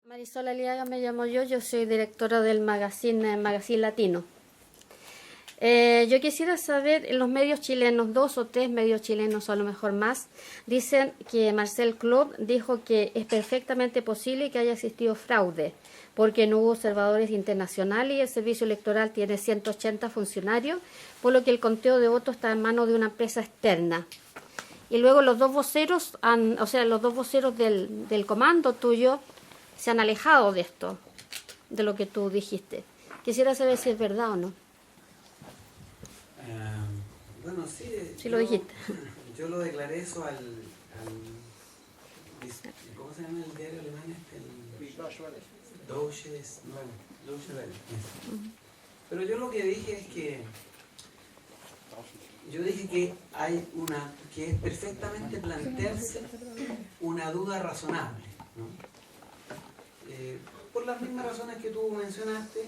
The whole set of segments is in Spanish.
Marisol Aliaga me llamo yo soy directora del Magazine Latino. Yo quisiera saber, en los medios chilenos, 2 o 3 medios chilenos o a lo mejor más, dicen que Marcel Club dijo que es perfectamente posible que haya existido fraude, porque no hubo observadores internacionales y el servicio electoral tiene 180 funcionarios, por lo que el conteo de votos está en manos de una empresa externa. Y luego los dos voceros, los dos voceros del comando tuyo se han alejado de esto, de lo que tú dijiste. Quisiera saber si es verdad o no. Bueno, sí. Sí lo dijiste. Yo lo declaré eso al ¿cómo se llama el diario alemán El Deutsche Welle. Pero yo lo que dije es que que es perfectamente plantearse una duda razonable, ¿no? Por las mismas razones que tú mencionaste,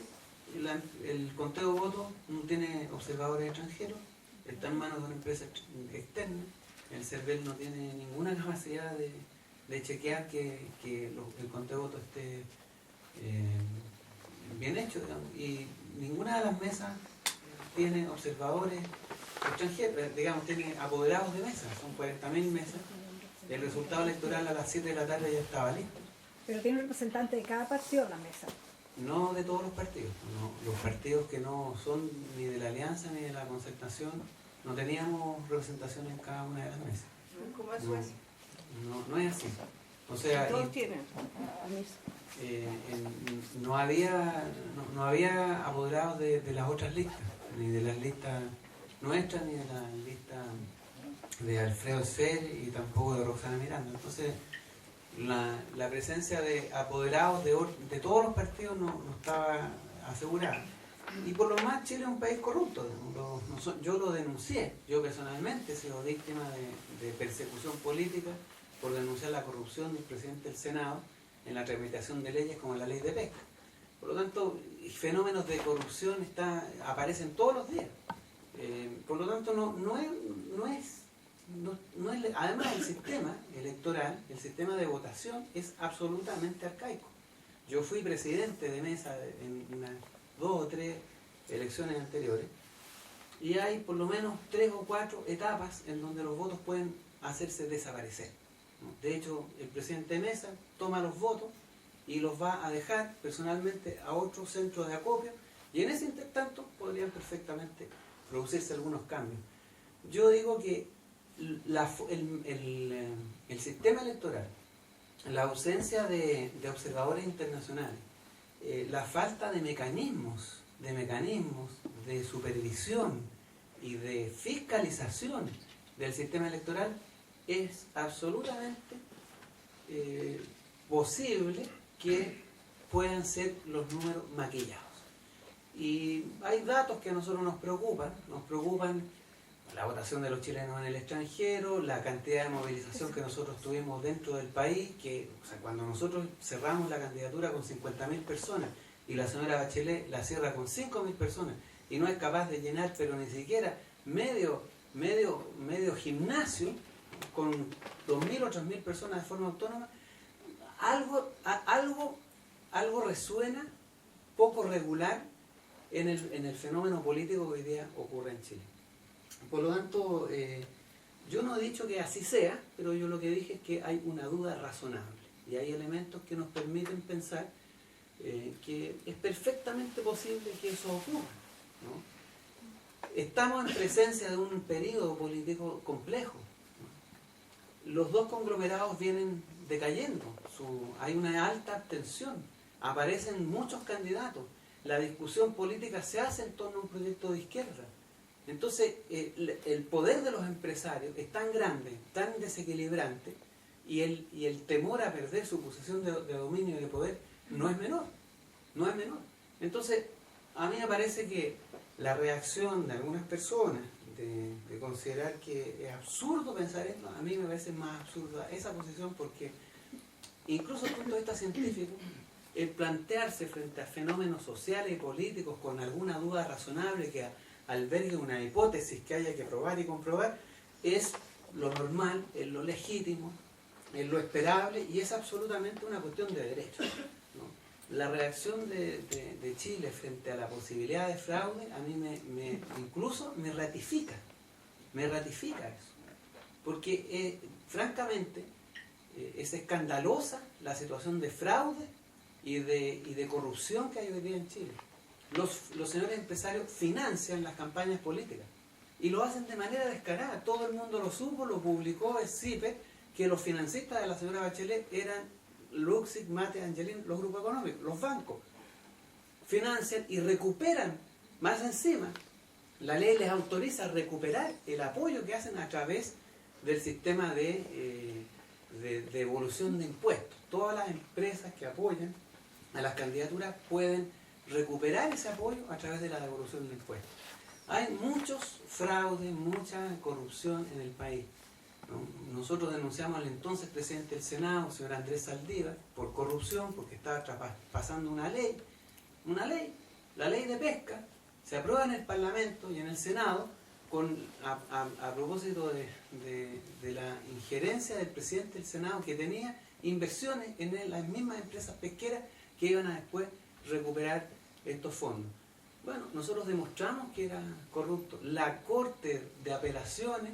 el conteo de votos no tiene observadores extranjeros, está en manos de una empresa externa, el CERVEL no tiene ninguna capacidad de chequear que el conteo de votos esté bien hecho, digamos, y ninguna de las mesas tiene observadores extranjeros, digamos, tiene apoderados de mesas, son 40.000 mesas, el resultado electoral a las 7 de la tarde ya estaba listo. Pero tiene un representante de cada partido en la mesa. No de todos los partidos, no, los partidos que no son ni de la Alianza ni de la Concertación, no teníamos representación en cada una de las mesas. ¿Cómo es eso? No es así. O sea, Todos tienen. no había apoderados de las otras listas, ni de las listas nuestras, ni de la lista de Alfredo Esfer y tampoco de Roxana Miranda. Entonces, la presencia de apoderados de todos los partidos no estaba asegurada. Y por lo más, Chile es un país corrupto. Yo lo denuncié. Yo personalmente he sido víctima de persecución política por denunciar la corrupción del presidente del Senado en la tramitación de leyes como la ley de pesca. Por lo tanto, fenómenos de corrupción aparecen todos los días. Por lo tanto, además el sistema electoral, el sistema de votación es absolutamente arcaico. Yo fui presidente de mesa en unas 2 o 3 elecciones anteriores y hay por lo menos 3 o 4 etapas en donde los votos pueden hacerse desaparecer, ¿no? De hecho, el presidente de mesa toma los votos y los va a dejar personalmente a otro centro de acopio y en ese intertanto podrían perfectamente producirse algunos cambios. Yo digo que el sistema electoral, la ausencia de observadores internacionales, la falta de mecanismos de supervisión y de fiscalización del sistema electoral es absolutamente posible que puedan ser los números maquillados. Y hay datos que a nosotros nos preocupan la votación de los chilenos en el extranjero, la cantidad de movilización que nosotros tuvimos dentro del país, cuando nosotros cerramos la candidatura con 50.000 personas y la señora Bachelet la cierra con 5.000 personas y no es capaz de llenar, pero ni siquiera medio gimnasio con 2.000 o 3.000 personas de forma autónoma, algo resuena poco regular en el fenómeno político que hoy día ocurre en Chile. Por lo tanto, yo no he dicho que así sea, pero yo lo que dije es que hay una duda razonable y hay elementos que nos permiten pensar que es perfectamente posible que eso ocurra, ¿no? Estamos en presencia de un periodo político complejo, ¿no? Los dos conglomerados vienen decayendo, hay una alta abstención, aparecen muchos candidatos, la discusión política se hace en torno a un proyecto de izquierda. Entonces, el poder de los empresarios es tan grande, tan desequilibrante, y el temor a perder su posición de dominio y de poder no es menor. Entonces, a mí me parece que la reacción de algunas personas de considerar que es absurdo pensar esto, a mí me parece más absurda esa posición, porque incluso desde el punto de vista científico, el plantearse frente a fenómenos sociales y políticos con alguna duda razonable que albergue una hipótesis que haya que probar y comprobar, es lo normal, es lo legítimo, es lo esperable y es absolutamente una cuestión de derecho. la reacción de Chile frente a la posibilidad de fraude a mí incluso me ratifica eso. Porque francamente es escandalosa la situación de fraude y de corrupción que hay hoy día en Chile. Los señores empresarios financian las campañas políticas y lo hacen de manera descarada. Todo el mundo lo supo, lo publicó el CIPE, que los financistas de la señora Bachelet eran Luxic, Mate, Angelin, los grupos económicos, los bancos. Financian y recuperan, más encima, la ley les autoriza a recuperar el apoyo que hacen a través del sistema de devolución de impuestos. Todas las empresas que apoyan a las candidaturas pueden recuperar ese apoyo a través de la devolución de impuestos. Hay muchos fraudes, mucha corrupción en el país, ¿no? Nosotros denunciamos al entonces presidente del Senado, señor Andrés Saldívar, por corrupción, porque estaba pasando una ley, la ley de pesca, se aprueba en el Parlamento y en el Senado a propósito de la injerencia del presidente del Senado, que tenía inversiones en las mismas empresas pesqueras que iban a después recuperar estos fondos. Bueno, nosotros demostramos que era corrupto. La Corte de Apelaciones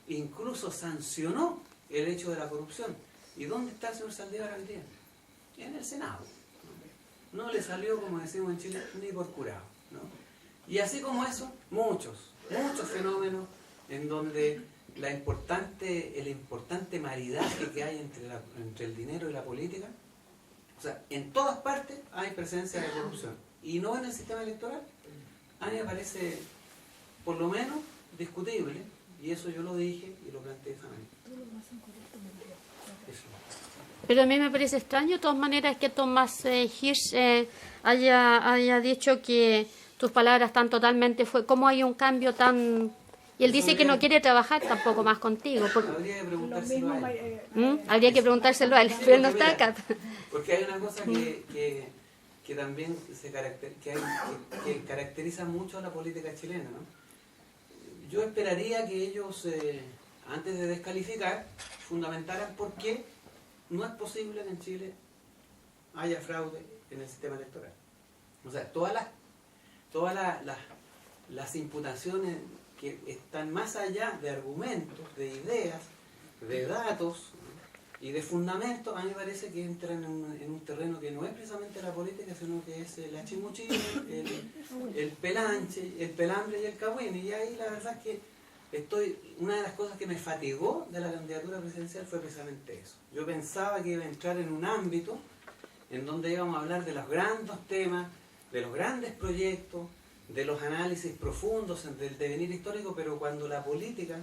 incluso sancionó el hecho de la corrupción. ¿Y dónde está el señor Saldívar hoy día? En el Senado. No le salió, como decimos en Chile, ni por curado, ¿no? Y así como eso, muchos fenómenos en donde el importante maridaje que hay entre el dinero y la política. O sea, en todas partes hay presencia de corrupción. Y no en el sistema electoral. A mí me parece, por lo menos, discutible. Y eso yo lo dije y lo planteé esa manera. Eso. Pero a mí me parece extraño, de todas maneras, que Tomás Hirsch haya dicho que tus palabras están totalmente... ¿Cómo hay un cambio tan...? Y él dice que no quiere trabajar tampoco más contigo. Habría que preguntárselo a él. Habría que preguntárselo a él, pero él no está acá. Porque hay una cosa que también que caracteriza mucho a la política chilena, ¿no? Yo esperaría que ellos, antes de descalificar, fundamentaran por qué no es posible que en Chile haya fraude en el sistema electoral. O sea, todas las imputaciones que están más allá de argumentos, de ideas, de datos, ¿no? Y de fundamentos, a mí me parece que entran en un terreno que no es precisamente la política, sino que es la chimuchina, el pelanche, el pelambre y el cagüín. Y ahí la verdad es que una de las cosas que me fatigó de la candidatura presidencial fue precisamente eso. Yo pensaba que iba a entrar en un ámbito en donde íbamos a hablar de los grandes temas, de los grandes proyectos, de los análisis profundos del devenir histórico, pero cuando la política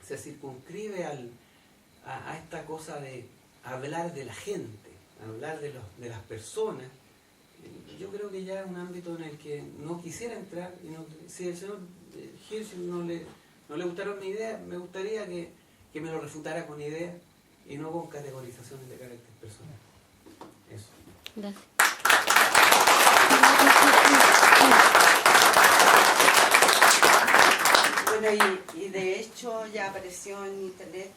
se circunscribe a esta cosa de hablar de la gente, hablar de las personas, yo creo que ya es un ámbito en el que no quisiera entrar. Si al señor Hirsch no le gustaron mi idea, me gustaría que me lo refutara con ideas y no con categorizaciones de carácter personal. Eso. Gracias. Bueno, y de hecho ya apareció en internet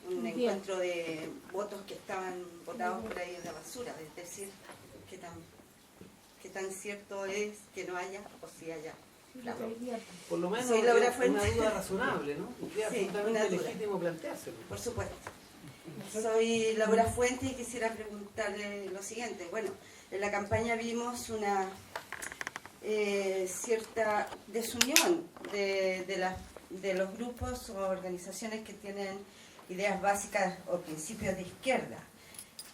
un encuentro de votos que estaban votados por ahí en la basura, es decir, qué tan cierto es que no haya o si haya. Por lo menos Soy Laura es una duda razonable, ¿no? Y es Sí, absolutamente legítimo planteárselo. Por supuesto. Soy Laura Fuente y quisiera preguntarle lo siguiente. Bueno, en la campaña vimos una cierta desunión de los grupos o organizaciones que tienen ideas básicas o principios de izquierda.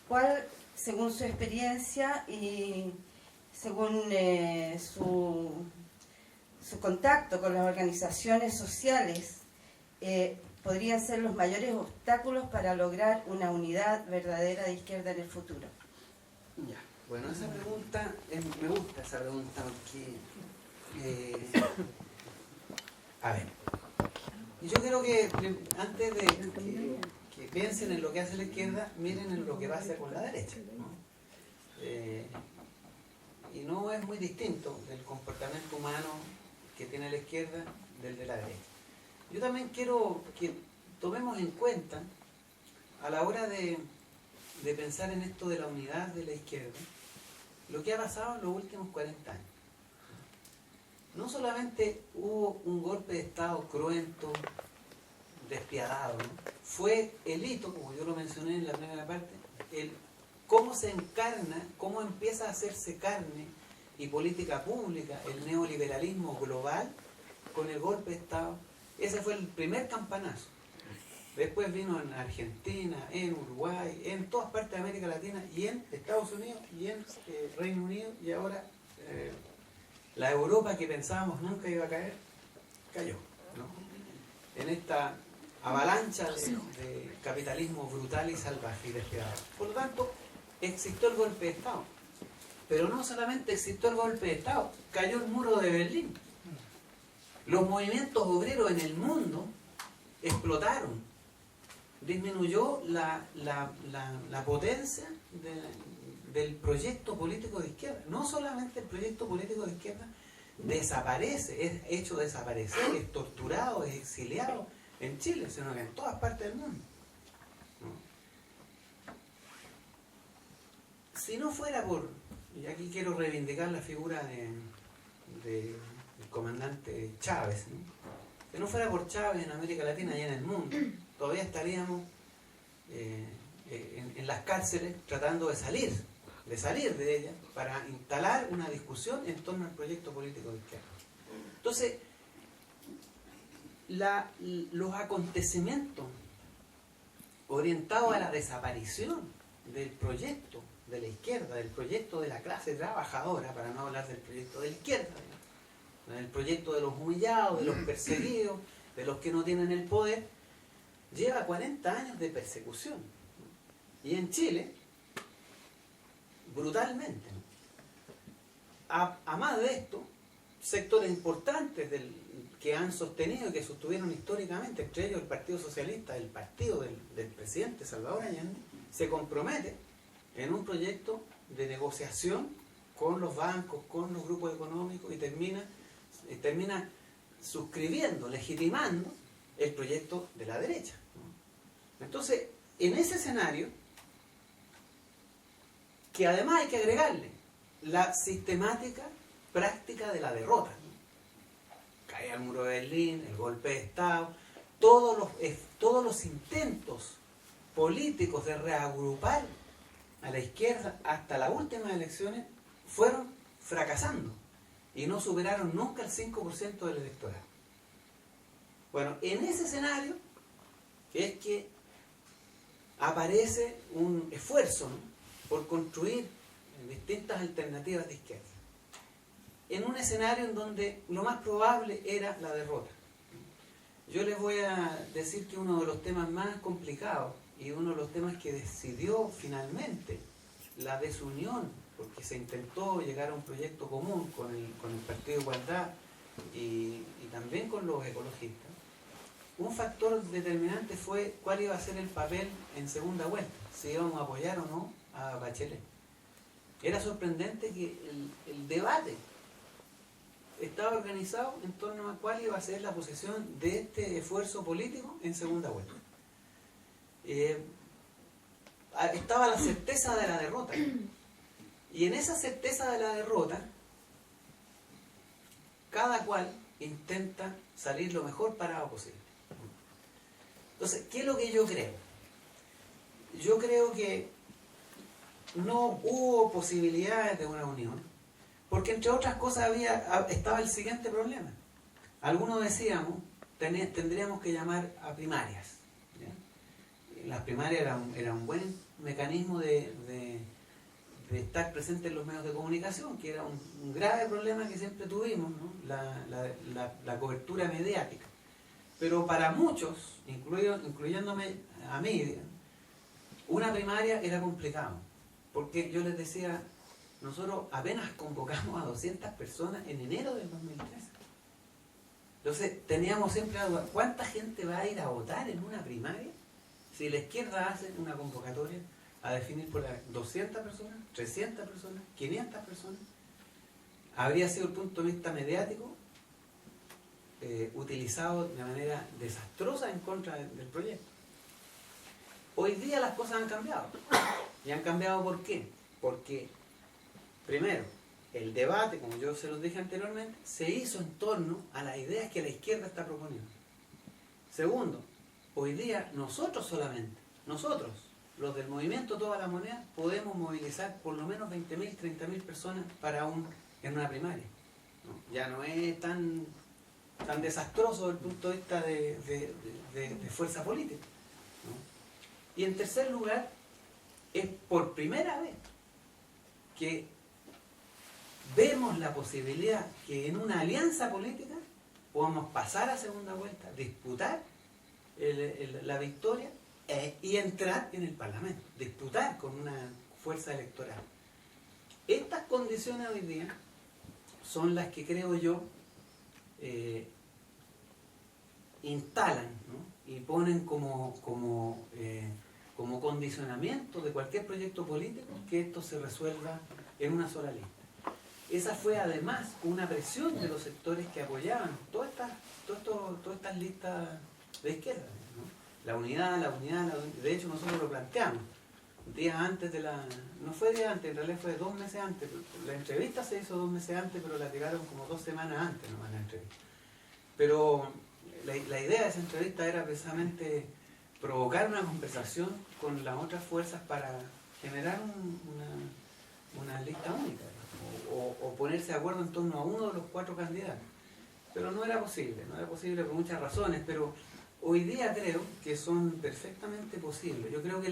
¿Cuál, según su experiencia y según su contacto con las organizaciones sociales, podrían ser los mayores obstáculos para lograr una unidad verdadera de izquierda en el futuro? Ya, bueno, esa pregunta, me gusta esa pregunta porque, a ver, yo creo que antes de que piensen en lo que hace la izquierda, miren en lo que va a hacer con la derecha, ¿no? Y no es muy distinto del comportamiento humano que tiene la izquierda del de la derecha. Yo también quiero que tomemos en cuenta, a la hora de pensar en esto de la unidad de la izquierda, lo que ha pasado en los últimos 40 años. No solamente hubo un golpe de Estado cruento, despiadado, ¿no? Fue el hito, como yo lo mencioné en la primera parte, el cómo se encarna, cómo empieza a hacerse carne y política pública el neoliberalismo global con el golpe de Estado. Ese fue el primer campanazo. Después vino en Argentina, en Uruguay, en todas partes de América Latina y en Estados Unidos y en Reino Unido, y ahora la Europa que pensábamos nunca iba a caer, cayó, ¿no? En esta avalancha de capitalismo brutal y salvaje y despiadado. Por lo tanto, existió el golpe de Estado. Pero no solamente existió el golpe de Estado, cayó el muro de Berlín. Los movimientos obreros en el mundo explotaron. Disminuyó la potencia del proyecto político de izquierda. No solamente el proyecto político de izquierda desaparece, es hecho desaparecer, es torturado, es exiliado en Chile, sino que en todas partes del mundo. ¿No? Si no fuera por, y aquí quiero reivindicar la figura del comandante Chávez, ¿no? Si no fuera por Chávez en América Latina y en el mundo, todavía estaríamos en las cárceles tratando de salir de ellas para instalar una discusión en torno al proyecto político de izquierda. Entonces, los acontecimientos orientados a la desaparición del proyecto de la izquierda, del proyecto de la clase trabajadora, para no hablar del proyecto de la izquierda, ¿no? Del proyecto de los humillados, de los perseguidos, de los que no tienen el poder, lleva 40 años de persecución. Y en Chile, brutalmente, ¿no? A más de esto, sectores importantes que han sostenido y que sostuvieron históricamente, entre ellos el Partido Socialista, el partido del presidente Salvador Allende, se compromete en un proyecto de negociación con los bancos, con los grupos económicos, y termina suscribiendo, legitimando el proyecto de la derecha, ¿no? Entonces, en ese escenario, que además hay que agregarle la sistemática práctica de la derrota, ¿no? Cae el muro de Berlín, el golpe de Estado, todos los intentos políticos de reagrupar a la izquierda hasta las últimas elecciones fueron fracasando y no superaron nunca el 5% del electorado. Bueno, en ese escenario es que aparece un esfuerzo, ¿no?, por construir distintas alternativas de izquierda, en un escenario en donde lo más probable era la derrota. Yo les voy a decir que uno de los temas más complicados y uno de los temas que decidió finalmente la desunión, porque se intentó llegar a un proyecto común con el Partido de Igualdad y también con los ecologistas, un factor determinante fue cuál iba a ser el papel en segunda vuelta, si íbamos a apoyar o no a Bachelet. Era sorprendente que el debate estaba organizado en torno a cuál iba a ser la posición de este esfuerzo político en segunda vuelta. Estaba la certeza de la derrota, y en esa certeza de la derrota cada cual intenta salir lo mejor parado posible. Entonces, ¿qué es lo que yo creo? Yo creo que no hubo posibilidades de una unión, porque entre otras cosas estaba el siguiente problema. Algunos decíamos, tendríamos que llamar a primarias, ¿ya? Las primarias eran un buen mecanismo de estar presente en los medios de comunicación, que era un grave problema que siempre tuvimos, ¿no? La cobertura mediática. Pero para muchos, incluyéndome a mí, una primaria era complicado, porque yo les decía, nosotros apenas convocamos a 200 personas en enero del 2013. Entonces teníamos siempre la duda, ¿cuánta gente va a ir a votar en una primaria si la izquierda hace una convocatoria a definir por 200 personas, 300 personas, 500 personas? Habría sido el punto de vista mediático utilizado de manera desastrosa en contra del proyecto. Hoy día las cosas han cambiado. ¿Y han cambiado por qué? Porque primero, el debate, como yo se los dije anteriormente, se hizo en torno a las ideas que la izquierda está proponiendo. Segundo, hoy día nosotros solamente, nosotros, los del movimiento Toda la Moneda, podemos movilizar por lo menos 20.000, 30.000 personas en una primaria, ¿no? Ya no es tan desastroso desde el punto de vista de fuerza política, ¿no? Y en tercer lugar, es por primera vez que vemos la posibilidad que en una alianza política podamos pasar a segunda vuelta, disputar la victoria y entrar en el Parlamento, disputar con una fuerza electoral. Estas condiciones hoy día son las que creo yo instalan, ¿no? Y ponen como condicionamiento de cualquier proyecto político que esto se resuelva en una sola lista. Esa fue además una presión de los sectores que apoyaban todas estas listas de izquierda, ¿no? La unidad, de hecho nosotros lo planteamos días antes no fue días antes, en realidad fue 2 meses antes. La entrevista se hizo 2 meses antes, pero la tiraron como 2 semanas antes nomás la entrevista. Pero la idea de esa entrevista era precisamente provocar una conversación con las otras fuerzas para generar una lista única, o ponerse de acuerdo en torno a uno de los 4 candidatos. Pero no era posible por muchas razones, pero hoy día creo que son perfectamente posibles. Yo creo que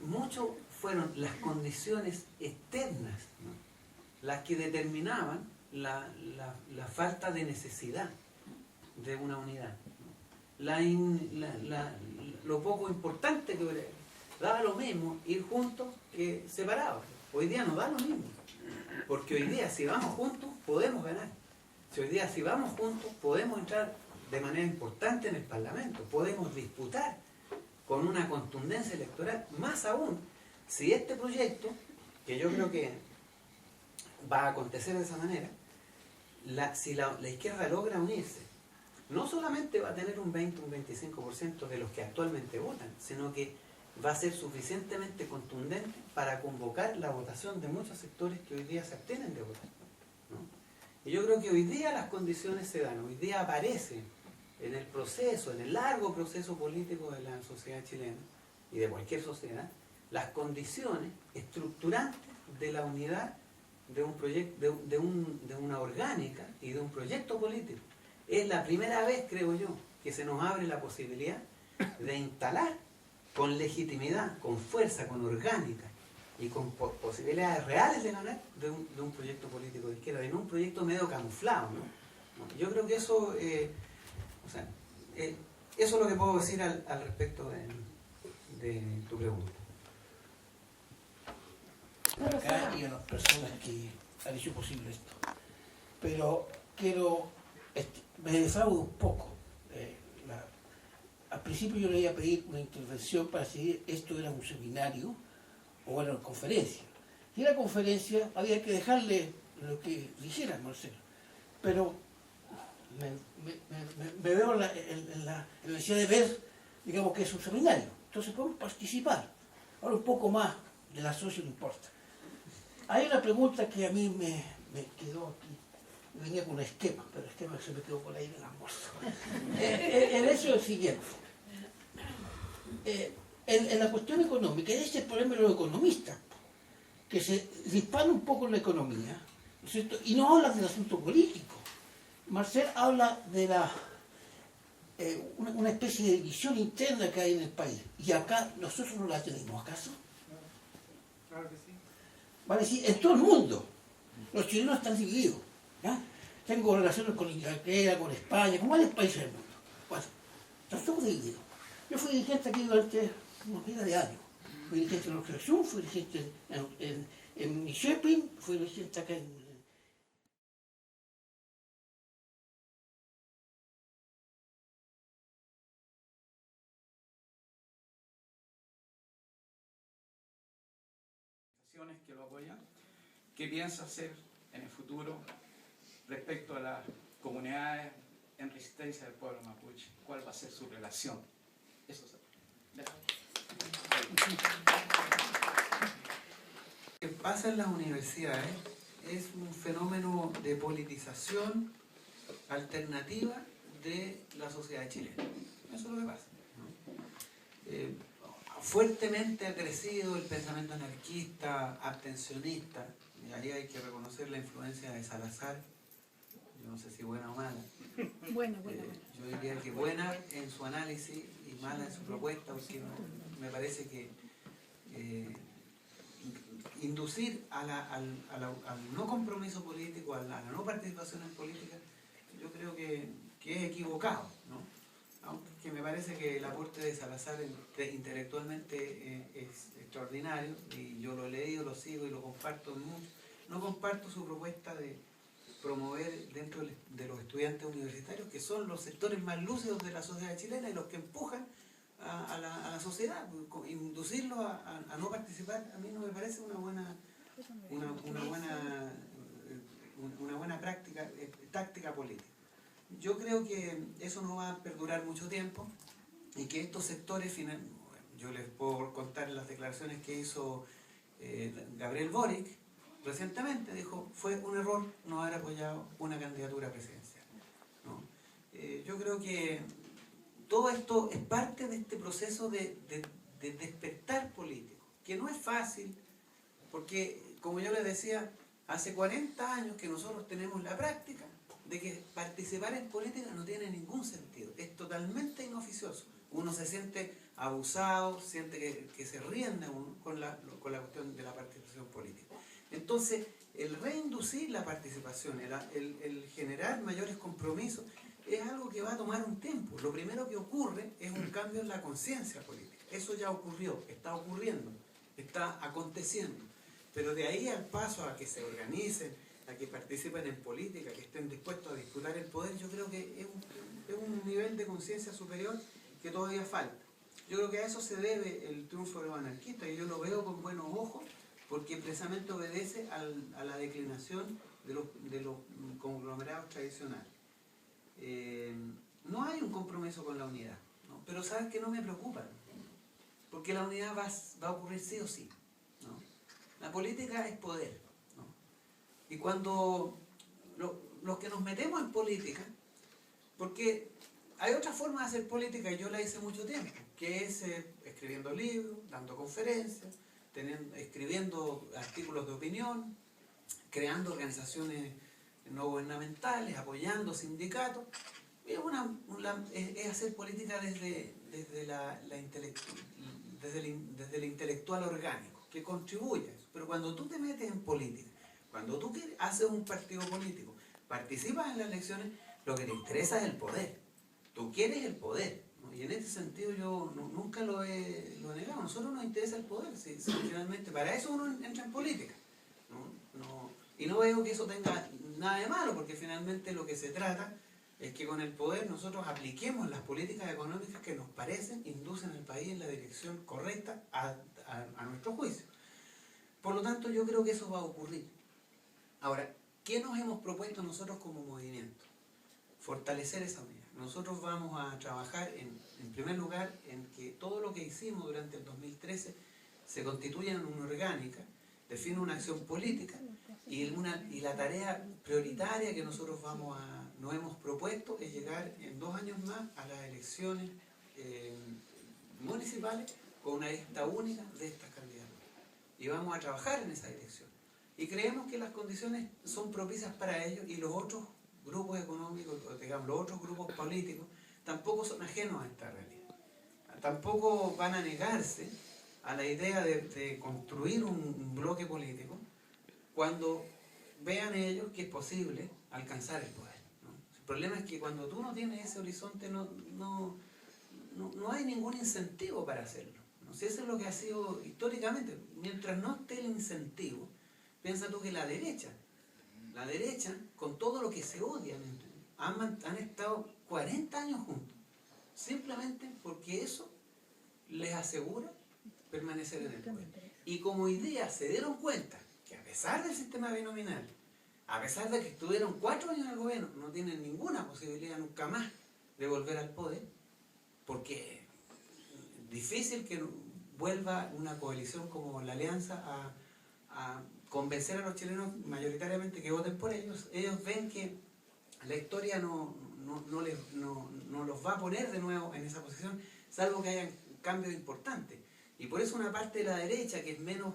mucho fueron las condiciones externas, ¿no?, las que determinaban la falta de necesidad de una unidad, ¿no? Lo poco importante que daba lo mismo ir juntos que separados. Hoy día no da lo mismo, porque hoy día si vamos juntos podemos ganar. Hoy día si vamos juntos podemos entrar de manera importante en el Parlamento, podemos disputar con una contundencia electoral, más aún si este proyecto, que yo creo que va a acontecer de esa manera, si la izquierda logra unirse, no solamente va a tener un 20, un 25% de los que actualmente votan, sino que va a ser suficientemente contundente para convocar la votación de muchos sectores que hoy día se abstienen de votar, ¿no? Y yo creo que hoy día las condiciones se dan, hoy día aparece en el proceso, en el largo proceso político de la sociedad chilena y de cualquier sociedad, las condiciones estructurantes de la unidad de un proyecto, de una orgánica y de un proyecto político. Es la primera vez, creo yo, que se nos abre la posibilidad de instalar con legitimidad, con fuerza, con orgánica y con posibilidades reales de ganar de un proyecto político de izquierda, y no un proyecto medio camuflado, ¿no? Yo creo que eso, eso es lo que puedo decir al respecto de tu pregunta. Acá hay unas personas que han hecho posible esto, pero me defraudo un poco. Al principio yo le iba a pedir una intervención para si esto era un seminario o era una conferencia. Si era conferencia había que dejarle lo que dijera Marcelo, pero me veo en la necesidad de ver, digamos, que es un seminario, entonces podemos participar. Ahora un poco más de la socio no importa. Hay una pregunta que a mí me quedó aquí. Venía con un esquema, pero el esquema se me quedó por ahí en el almuerzo. El hecho es el siguiente. En la cuestión económica, ese es el problema de los economistas, que se disparan un poco en la economía, ¿no es cierto?, y no hablan del asunto político. Marcel habla de una especie de división interna que hay en el país, y acá nosotros no la tenemos, ¿acaso? Claro que sí. Vale, sí, en todo el mundo. Los chilenos están divididos, ¿ya? Tengo relaciones con Inglaterra, con España, con varios países del mundo. Bueno, están todos divididos. Yo fui dirigente aquí durante unos días de años. Fui dirigente en la organización, fui dirigente en Shepin, fui dirigente acá en... Que lo apoyan. ¿Qué piensa hacer en el futuro respecto a las comunidades en resistencia del pueblo mapuche? ¿Cuál va a ser su relación? Eso es. Lo que pasa en las universidades es un fenómeno de politización alternativa de la sociedad chilena. Eso es lo que pasa, ¿no? Fuertemente ha crecido el pensamiento anarquista, abstencionista, y ahí hay que reconocer la influencia de Salazar, yo no sé si buena o mala. Bueno. Yo diría que buena en su análisis y mala en su propuesta, porque me parece que inducir al no compromiso político, a la no participación en política, yo creo que es equivocado, ¿no? Aunque me parece que el aporte de Salazar intelectualmente es extraordinario, y yo lo he leído, lo sigo y lo comparto mucho. No comparto su propuesta de promover dentro de los estudiantes universitarios, que son los sectores más lúcidos de la sociedad chilena y los que empujan a la sociedad, inducirlos a no participar. A mí no me parece una buena práctica, táctica política. Yo creo que eso no va a perdurar mucho tiempo y que estos sectores, yo les puedo contar las declaraciones que hizo Gabriel Boric recientemente, dijo, fue un error no haber apoyado una candidatura presidencial, ¿no? Yo creo que todo esto es parte de este proceso de despertar político, que no es fácil, porque, como yo les decía, hace 40 años que nosotros tenemos la práctica de que participar en política no tiene ningún sentido, es totalmente inoficioso. Uno se siente abusado, siente que se ríen de uno con la cuestión de la participación política. Entonces, el reinducir la participación, el generar mayores compromisos, es algo que va a tomar un tiempo. Lo primero que ocurre es un cambio en la conciencia política. Eso ya ocurrió, está ocurriendo, está aconteciendo. Pero de ahí al paso a que se organicen, a que participen en política, que estén dispuestos a disputar el poder, yo creo que es un nivel de conciencia superior que todavía falta. Yo creo que a eso se debe el triunfo de los anarquistas, y yo lo veo con buenos ojos, porque precisamente obedece a la declinación de los conglomerados tradicionales. No hay un compromiso con la unidad, ¿no? Pero sabes que no me preocupa, porque la unidad va a ocurrir sí o sí, ¿no? La política es poder, ¿no? Y cuando los que nos metemos en política, porque hay otra forma de hacer política, y yo la hice mucho tiempo, que es escribiendo libros, dando conferencias, escribiendo artículos de opinión, creando organizaciones no gubernamentales, apoyando sindicatos. Es hacer política desde el intelectual orgánico, que contribuye a eso. Pero cuando tú te metes en política, cuando tú haces un partido político, participas en las elecciones, lo que te interesa es el poder. Tú quieres el poder, ¿no? Y en ese sentido yo nunca lo he negado. A nosotros nos interesa el poder, si finalmente para eso uno entra en política, ¿no? Y no veo que eso tenga nada de malo, porque finalmente lo que se trata es que con el poder nosotros apliquemos las políticas económicas que nos parecen inducen al país en la dirección correcta a nuestro juicio. Por lo tanto, yo creo que eso va a ocurrir. Ahora, ¿qué nos hemos propuesto nosotros como movimiento? Fortalecer esa unidad. Nosotros vamos a trabajar, en primer lugar, en que todo lo que hicimos durante el 2013 se constituya en una orgánica, define una acción política, y la tarea prioritaria que nosotros nos hemos propuesto es llegar en 2 años más a las elecciones municipales con una lista única de estas candidaturas. Y vamos a trabajar en esa dirección. Y creemos que las condiciones son propicias para ello, y los otros grupos económicos, digamos, los otros grupos políticos, tampoco son ajenos a esta realidad. Tampoco van a negarse a la idea de construir un bloque político cuando vean ellos que es posible alcanzar el poder, ¿no? El problema es que cuando tú no tienes ese horizonte no hay ningún incentivo para hacerlo, ¿no? Si eso es lo que ha sido históricamente. Mientras no esté el incentivo, piensa tú que la derecha, con todo lo que se odian, han estado 40 años juntos, simplemente porque eso les asegura permanecer en el poder. Y como idea se dieron cuenta que a pesar del sistema binominal, a pesar de que estuvieron 4 años en el gobierno, no tienen ninguna posibilidad nunca más de volver al poder, porque es difícil que vuelva una coalición como la Alianza a convencer a los chilenos mayoritariamente que voten por ellos. Ellos ven que la historia no los va a poner de nuevo en esa posición, salvo que hayan cambios importantes. Y por eso una parte de la derecha que es menos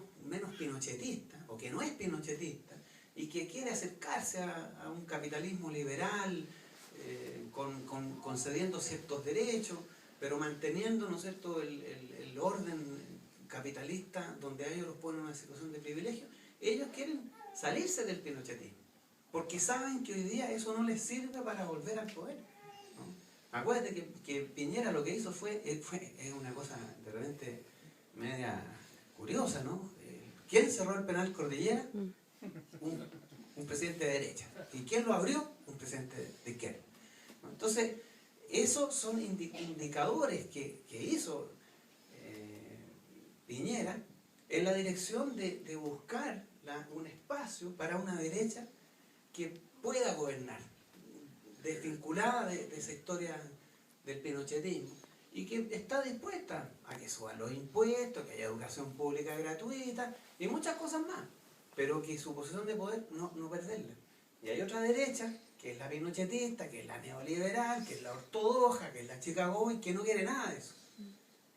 pinochetista, o que no es pinochetista, y que quiere acercarse a un capitalismo liberal, concediendo ciertos derechos, pero manteniendo, ¿no es cierto?, el orden capitalista donde a ellos los ponen en una situación de privilegio. Ellos quieren salirse del pinochetismo, porque saben que hoy día eso no les sirve para volver al poder, ¿no? Acuérdate que Piñera lo que hizo es una cosa de repente media curiosa, ¿no? ¿Quién cerró el penal Cordillera? Un presidente de derecha. ¿Y quién lo abrió? Un presidente de izquierda. Entonces, esos son indicadores que hizo Piñera en la dirección de buscar un espacio para una derecha que pueda gobernar, desvinculada de esa historia del pinochetismo, y que está dispuesta a que suban los impuestos, que haya educación pública gratuita y muchas cosas más, pero que su posición de poder no perderla. Y hay otra derecha, que es la pinochetista, que es la neoliberal, que es la ortodoxa, que es la Chicago Boy, que no quiere nada de eso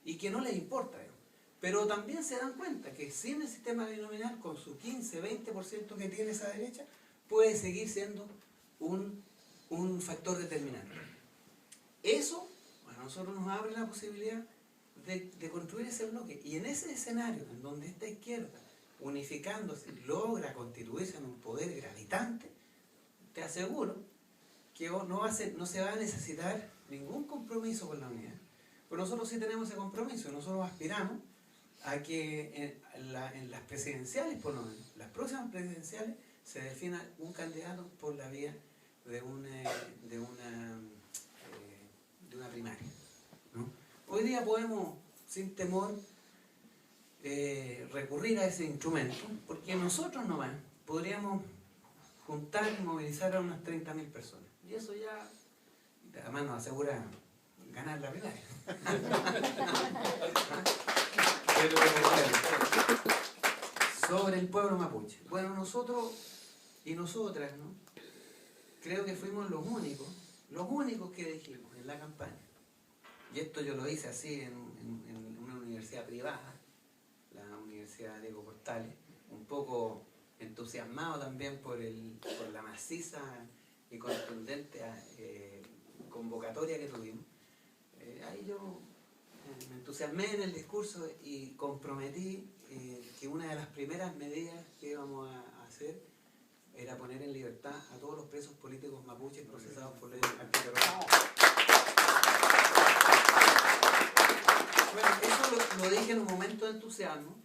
y que no les importa eso. Pero también se dan cuenta que sin el sistema binominal, con su 15-20% que tiene esa derecha, puede seguir siendo un factor determinante. Eso a nosotros nos abre la posibilidad de construir ese bloque. Y en ese escenario, en donde esta izquierda, unificándose, logra constituirse en un poder gravitante, te aseguro que no se va a necesitar ningún compromiso con la unidad. Pero nosotros sí tenemos ese compromiso. Nosotros aspiramos a que en las presidenciales, por lo menos, las próximas presidenciales, se defina un candidato por la vía de una primaria, ¿no? Hoy día podemos, sin temor, recurrir a ese instrumento, porque nosotros nomás podríamos juntar y movilizar a unas 30.000 personas. Y eso ya, además, nos asegura ganar la primaria. Pero, bueno, sobre el pueblo mapuche. Bueno, nosotros y nosotras, ¿no?, creo que fuimos los únicos que dijimos en la campaña. Y esto yo lo hice así en una universidad privada, la Universidad Diego Portales, un poco entusiasmado también por la maciza y contundente convocatoria que tuvimos. Ahí yo me entusiasmé en el discurso y comprometí que una de las primeras medidas que íbamos a hacer era poner en libertad a todos los presos políticos mapuches procesados por leyes antiterroristas. Bueno, eso lo dije en un momento de entusiasmo.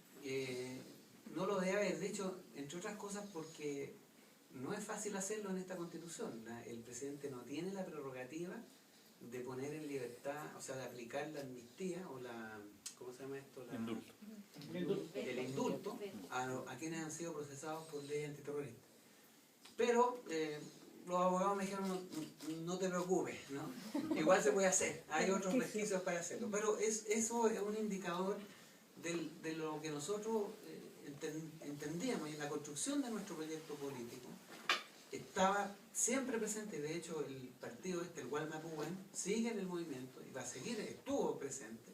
No lo debe haber dicho, entre otras cosas, porque no es fácil hacerlo en esta Constitución. El presidente no tiene la prerrogativa de poner en libertad, o sea, de aplicar la amnistía o ¿cómo se llama esto? El indulto a quienes han sido procesados por leyes antiterroristas. Pero los abogados me dijeron, no te preocupes, ¿no? Igual se puede hacer, hay otros resquicios para hacerlo. Pero eso es un indicador de lo que nosotros entendíamos, y en la construcción de nuestro proyecto político estaba siempre presente. De hecho, el partido el Gualmapuén, sigue en el movimiento y va a seguir, estuvo presente.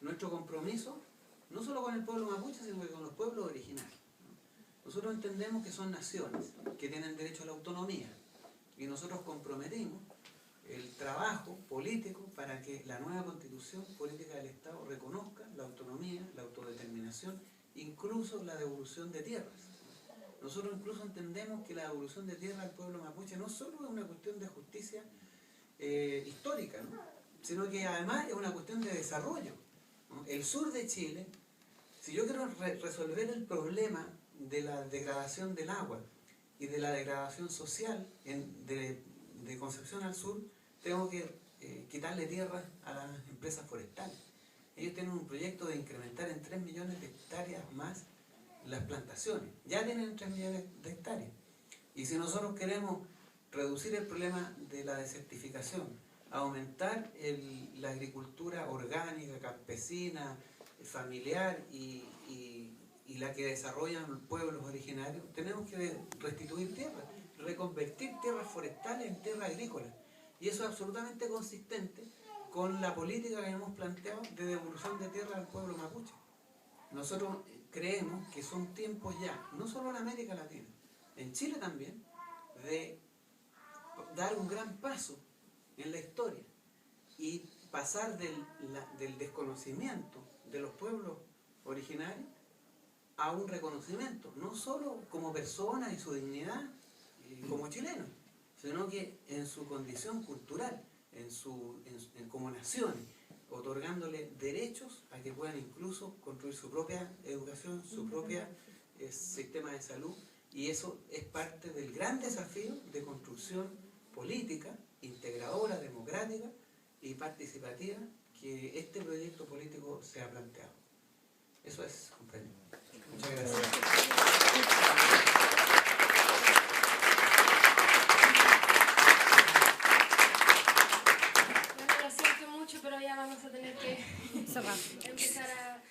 Nuestro compromiso, no solo con el pueblo mapuche, sino que con los pueblos originarios. Nosotros entendemos que son naciones que tienen derecho a la autonomía, y nosotros comprometimos el trabajo político para que la nueva constitución política del Estado reconozca la autonomía, la autodeterminación, incluso la devolución de tierras. Nosotros incluso entendemos que la devolución de tierra al pueblo mapuche no solo es una cuestión de justicia histórica, ¿no?, sino que además es una cuestión de desarrollo, ¿no? El sur de Chile, si yo quiero resolver el problema de la degradación del agua y de la degradación social de Concepción al sur, tengo que quitarle tierra a las empresas forestales. Ellos tienen un proyecto de incrementar en 3 millones de hectáreas más las plantaciones. Ya tienen 3 millones de hectáreas. Y si nosotros queremos reducir el problema de la desertificación, aumentar la agricultura orgánica, campesina, familiar y y la que desarrollan pueblos originarios, tenemos que restituir tierra, reconvertir tierras forestales en tierra agrícola. Y eso es absolutamente consistente con la política que hemos planteado de devolución de tierra al pueblo mapuche. Nosotros creemos que son tiempos ya, no solo en América Latina, en Chile también, de dar un gran paso en la historia y pasar del desconocimiento de los pueblos originarios a un reconocimiento, no solo como personas y su dignidad como chilenos, sino que en su condición cultural, como naciones, otorgándole derechos a que puedan incluso construir su propia educación, su propio sistema de salud, y eso es parte del gran desafío de construcción política, integradora, democrática y participativa que este proyecto político se ha planteado. Eso es, compañero. Muchas gracias. Bueno, lo siento mucho, pero ya vamos a tener que empezar a